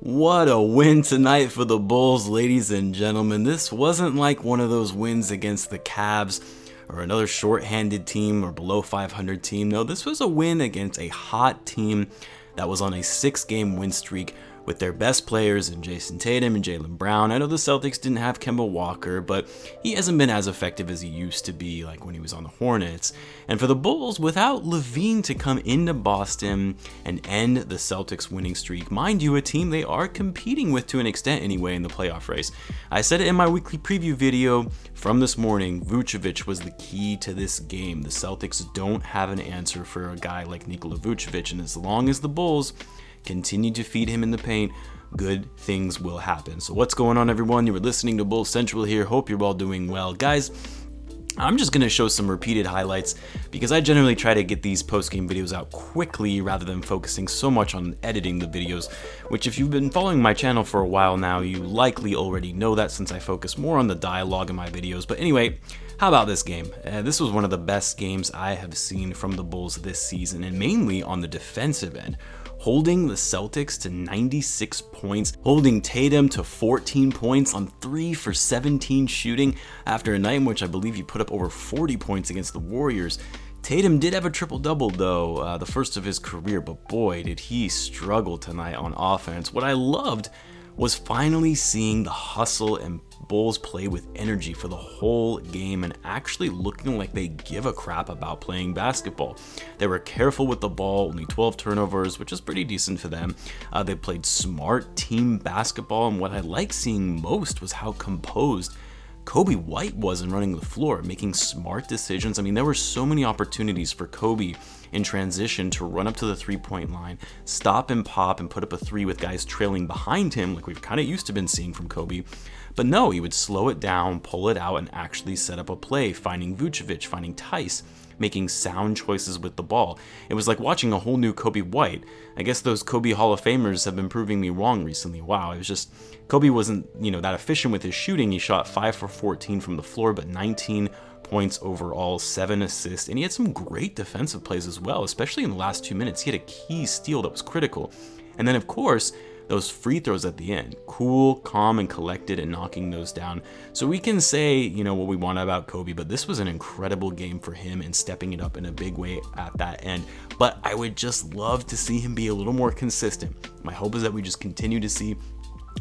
What a win tonight for the Bulls, ladies and gentlemen. This wasn't like one of those wins against the Cavs or another shorthanded team or below 500 team. No, this was a win against a hot team that was on a 6-game win streak with their best players in Jason Tatum and Jaylen Brown. I know the Celtics didn't have Kemba Walker, but he hasn't been as effective as he used to be, like when he was on the Hornets. And for the Bulls, without Lavine to come into Boston and end the Celtics winning streak, mind you, a team they are competing with to an extent anyway in the playoff race. I said it in my weekly preview video from this morning, Vucevic was the key to this game. The Celtics don't have an answer for a guy like Nikola Vucevic, and as long as the Bulls continue to feed him in the paint, good things will happen. So what's going on, everyone? You were listening to Bulls Central here. Hope you're all doing well. Guys, I'm just going to show some repeated highlights because I generally try to get these post-game videos out quickly rather than focusing so much on editing the videos, which if you've been following my channel for a while now, you likely already know that since I focus more on the dialogue in my videos. But anyway, how about this game? This was one of the best games I have seen from the Bulls this season, and mainly on the defensive end. Holding the Celtics to 96 points, holding Tatum to 14 points on 3 for 17 shooting after a night in which I believe he put up over 40 points against the Warriors. Tatum did have a triple-double though, the first of his career, but boy did he struggle tonight on offense. What I loved was finally seeing the hustle and Bulls play with energy for the whole game and actually looking like they give a crap about playing basketball. They were careful with the ball, only 12 turnovers, which is pretty decent for them. They played smart team basketball, and what I liked seeing most was how composed Coby White wasn't running the floor, making smart decisions. I mean, there were so many opportunities for Coby in transition to run up to the three-point line, stop and pop, and put up a three with guys trailing behind him, like we've kind of used to been seeing from Coby. But no, he would slow it down, pull it out, and actually set up a play, finding Vucevic, finding Tice, making sound choices with the ball. It was like watching a whole new Coby White. I guess those Coby Hall of Famers have been proving me wrong recently. Wow, it was just, Coby wasn't, that efficient with his shooting. He shot 5 for 14 from the floor, but 19 points overall, 7 assists, and he had some great defensive plays as well, especially in the last 2 minutes. He had a key steal that was critical. And then, of course, those free throws at the end, cool, calm, and collected, and knocking those down. So we can say, what we want about Coby, but this was an incredible game for him and stepping it up in a big way at that end. But I would just love to see him be a little more consistent. My hope is that we just continue to see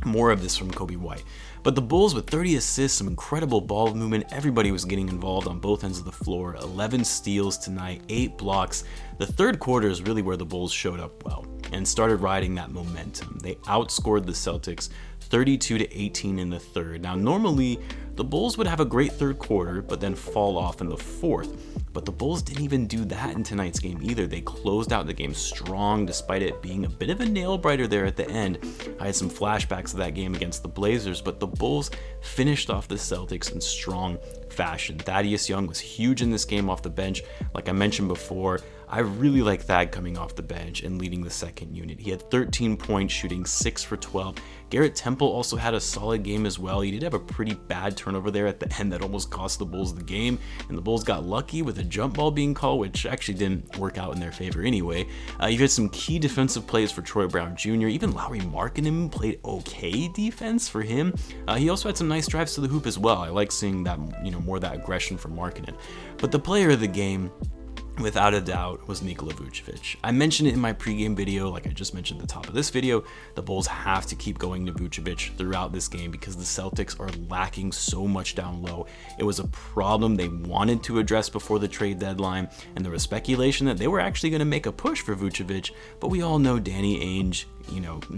more of this from Coby White. But the Bulls with 30 assists, some incredible ball movement, everybody was getting involved on both ends of the floor, 11 steals tonight, 8 blocks. The third quarter is really where the Bulls showed up well and started riding that momentum. They outscored the Celtics 32-18 in the third. Now, normally, the Bulls would have a great third quarter, but then fall off in the fourth. But the Bulls didn't even do that in tonight's game either. They closed out the game strong, despite it being a bit of a nail-biter there at the end. I had some flashbacks of that game against the Blazers, but the Bulls finished off the Celtics in strong fashion. Thaddeus Young was huge in this game off the bench. Like I mentioned before, I really like Thad coming off the bench and leading the second unit. He had 13 points, shooting 6 for 12. Garrett Temple also had a solid game as well. He did have a pretty bad turnover there at the end that almost cost the Bulls the game, and the Bulls got lucky with a jump ball being called, which actually didn't work out in their favor anyway. You had some key defensive plays for Troy Brown Jr. Even Lauri Markkanen played okay defense for him. He also had some nice drives to the hoop as well. I like seeing that, more of that aggression from Markkanen. But the player of the game, without a doubt, was Nikola Vucevic. I mentioned it in my pregame video, like I just mentioned at the top of this video. The Bulls have to keep going to Vucevic throughout this game because the Celtics are lacking so much down low. It was a problem they wanted to address before the trade deadline, and there was speculation that they were actually going to make a push for Vucevic, but we all know Danny Ainge,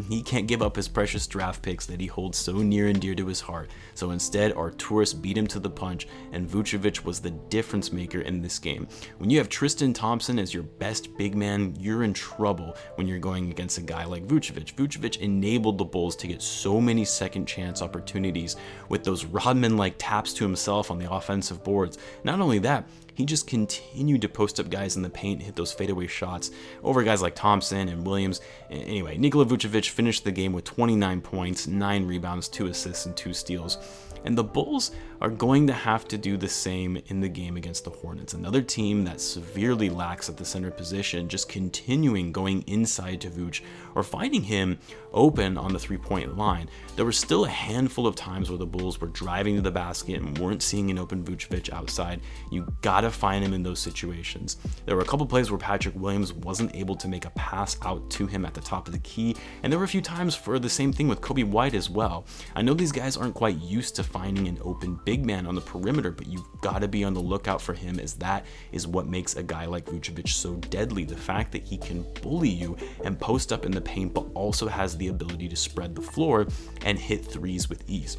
he can't give up his precious draft picks that he holds so near and dear to his heart. So instead, Arturas beat him to the punch, and Vucevic was the difference maker in this game. When you have Tristan Thompson as your best big man, you're in trouble when you're going against a guy like Vucevic. Vucevic enabled the Bulls to get so many second chance opportunities with those Rodman-like taps to himself on the offensive boards. Not only that, he just continued to post up guys in the paint and hit those fadeaway shots over guys like Thompson and Williams. Anyway, Nikola Vucevic finished the game with 29 points, 9 rebounds, 2 assists, and 2 steals. And the Bulls are going to have to do the same in the game against the Hornets, another team that severely lacks at the center position, just continuing going inside to Vooch or finding him open on the three-point line. There were still a handful of times where the Bulls were driving to the basket and weren't seeing an open Vucevic outside. You gotta find him in those situations. There were a couple plays where Patrick Williams wasn't able to make a pass out to him at the top of the key, and there were a few times for the same thing with Coby White as well. I know these guys aren't quite used to finding an open big man on the perimeter, but you've gotta be on the lookout for him, as that is what makes a guy like Vucevic so deadly. The fact that he can bully you and post up in the paint, but also has the ability to spread the floor and hit threes with ease.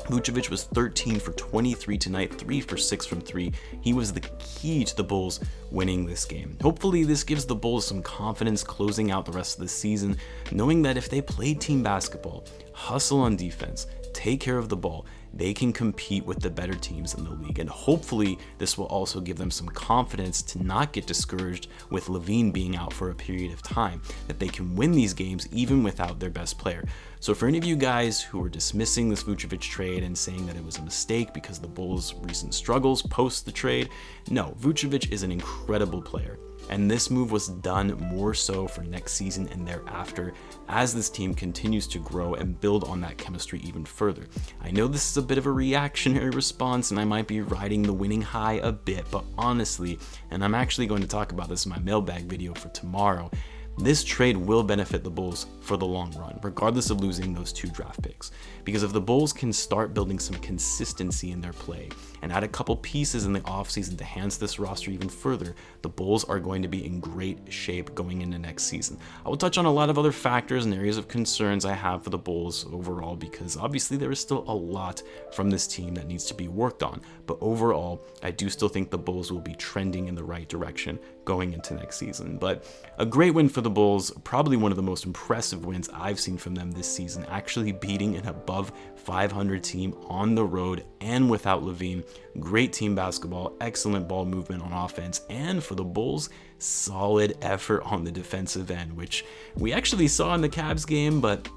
Vucevic was 13 for 23 tonight, 3 for 6 from 3. He was the key to the Bulls winning this game. Hopefully this gives the Bulls some confidence closing out the rest of the season, knowing that if they play team basketball, hustle on defense, take care of the ball, they can compete with the better teams in the league. And hopefully this will also give them some confidence to not get discouraged with Lavine being out for a period of time, that they can win these games even without their best player. So for any of you guys who are dismissing this Vucevic trade and saying that it was a mistake because of the Bulls' recent struggles post the trade, no, Vucevic is an incredible player. And this move was done more so for next season and thereafter, as this team continues to grow and build on that chemistry even further. I know this is a bit of a reactionary response and I might be riding the winning high a bit, but honestly, and I'm actually going to talk about this in my mailbag video for tomorrow, this trade will benefit the Bulls for the long run, regardless of losing those 2 draft picks. Because if the Bulls can start building some consistency in their play and add a couple pieces in the offseason to enhance this roster even further, the Bulls are going to be in great shape going into next season. I will touch on a lot of other factors and areas of concerns I have for the Bulls overall, because obviously there is still a lot from this team that needs to be worked on. But overall, I do still think the Bulls will be trending in the right direction going into next season. But a great win for the Bulls, probably one of the most impressive wins I've seen from them this season, actually beating an above 500 team on the road and without Lavine. Great team basketball, excellent ball movement on offense, and for the Bulls, solid effort on the defensive end, which we actually saw in the Cavs game, but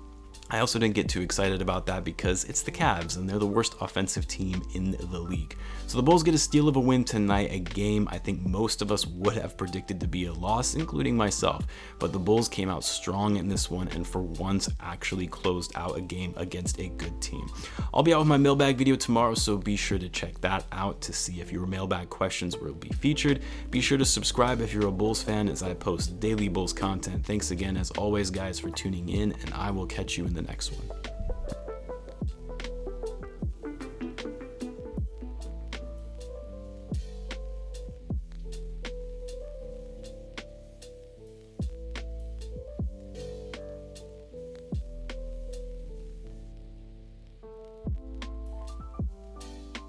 I also didn't get too excited about that because it's the Cavs and they're the worst offensive team in the league. So the Bulls get a steal of a win tonight, a game I think most of us would have predicted to be a loss, including myself. But the Bulls came out strong in this one and for once actually closed out a game against a good team. I'll be out with my mailbag video tomorrow, so be sure to check that out to see if your mailbag questions will be featured. Be sure to subscribe if you're a Bulls fan, as I post daily Bulls content. Thanks again as always guys for tuning in, and I will catch you in the next one.